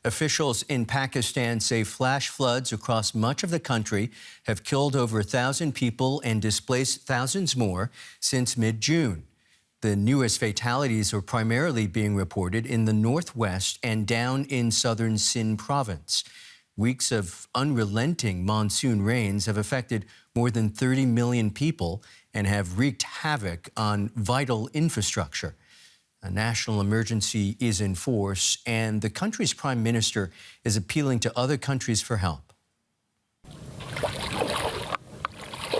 Officials in Pakistan say flash floods across much of the country have killed over 1,000 people and displaced thousands more since mid-June. The newest fatalities are primarily being reported in the northwest and down in southern Sindh province. Weeks of unrelenting monsoon rains have affected more than 30 million people and have wreaked havoc on vital infrastructure. A national emergency is in force, and the country's prime minister is appealing to other countries for help.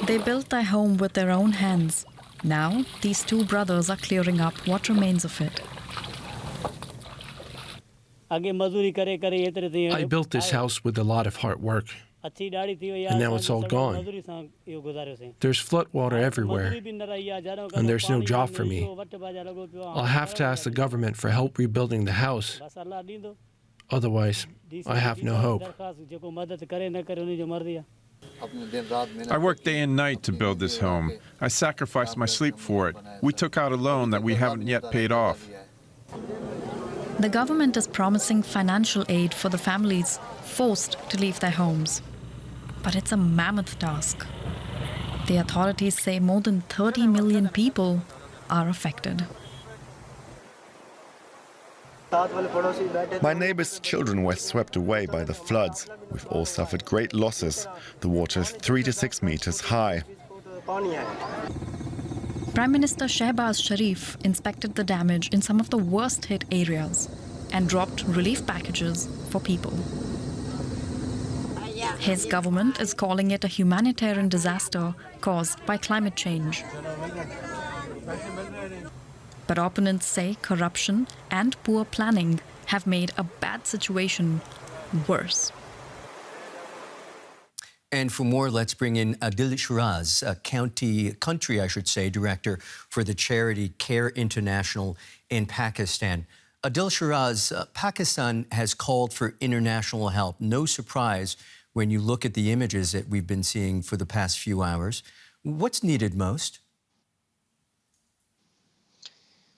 They built their home with their own hands. Now, these two brothers are clearing up what remains of it. I built this house with a lot of hard work, and now it's all gone. There's flood water everywhere, and there's no job for me. I'll have to ask the government for help rebuilding the house. Otherwise, I have no hope. I worked day and night to build this home. I sacrificed my sleep for it. We took out a loan that we haven't yet paid off. The government is promising financial aid for the families forced to leave their homes. But it's a mammoth task. The authorities say more than 30 million people are affected. My neighbors' children were swept away by the floods. We've all suffered great losses. The water is 3 to 6 meters high. Prime Minister Shehbaz Sharif inspected the damage in some of the worst hit areas and dropped relief packages for people. His government is calling it a humanitarian disaster caused by climate change. But opponents say corruption and poor planning have made a bad situation worse. And for more, let's bring in Adil Shiraz, a country director for the charity Care International in Pakistan. Adil Shiraz, Pakistan has called for international help. No surprise when you look at the images that we've been seeing for the past few hours. What's needed most?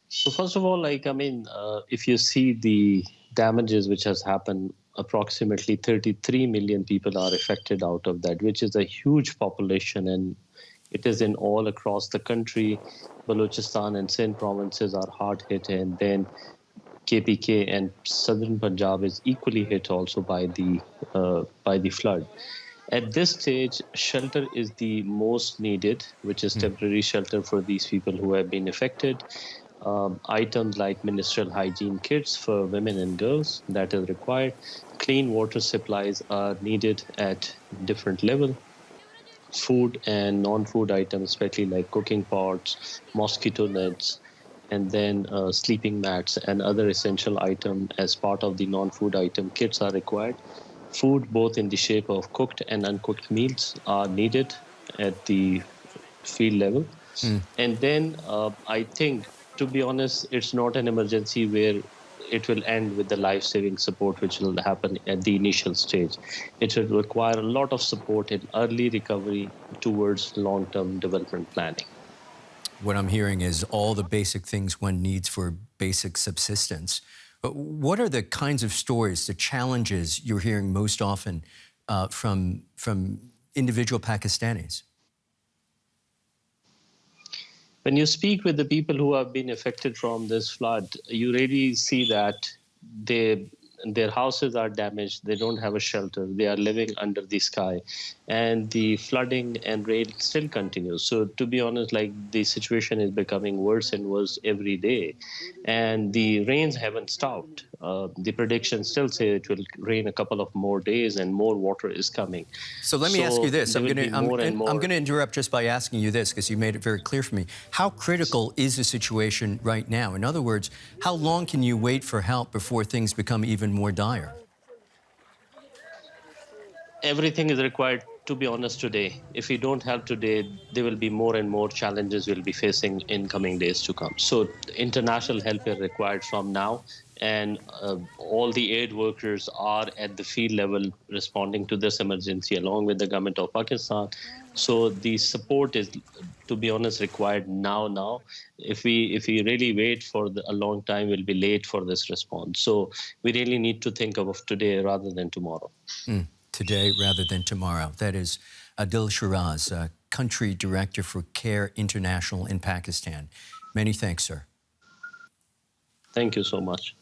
So first of all, if you see the damages which has happened, approximately 33 million people are affected out of that, which is a huge population, and it is in all across the country. Balochistan and Sindh provinces are hard hit, and then KPK and southern Punjab is equally hit also by the flood. At this stage, shelter is the most needed, which is temporary shelter for these people who have been affected. Items like menstrual hygiene kits for women and girls, that is required. Clean water supplies are needed at different level. Food and non-food items, especially like cooking pots, mosquito nets, and then sleeping mats and other essential items as part of the non-food item kits are required. Food, both in the shape of cooked and uncooked meals, are needed at the field level. And then I think, to be honest, it's not an emergency where it will end with the life-saving support which will happen at the initial stage. It will require a lot of support in early recovery towards long-term development planning. What I'm hearing is all the basic things one needs for basic subsistence. What are the kinds of stories, the challenges you're hearing most often from individual Pakistanis? When you speak with the people who have been affected from this flood, you really see that their houses are damaged. They don't have a shelter. They are living under the sky. And the flooding and rain still continues. So to be honest, the situation is becoming worse and worse every day. And the rains haven't stopped. The predictions still say it will rain a couple of more days and more water is coming. So let me ask you this. I'm going to interrupt just by asking you this, because you made it very clear for me. How critical is the situation right now? In other words, how long can you wait for help before things become even more dire? Everything is required, to be honest, today. If we don't help today, there will be more and more challenges we'll be facing in coming days to come. So international help is required from now, and all the aid workers are at the field level responding to this emergency along with the government of Pakistan. So the support is, to be honest, required now. If we really wait for a long time, we'll be late for this response. So we really need to think of today rather than tomorrow. Today rather than tomorrow. That is Adil Shiraz, Country Director for CARE International in Pakistan. Many thanks, sir. Thank you so much.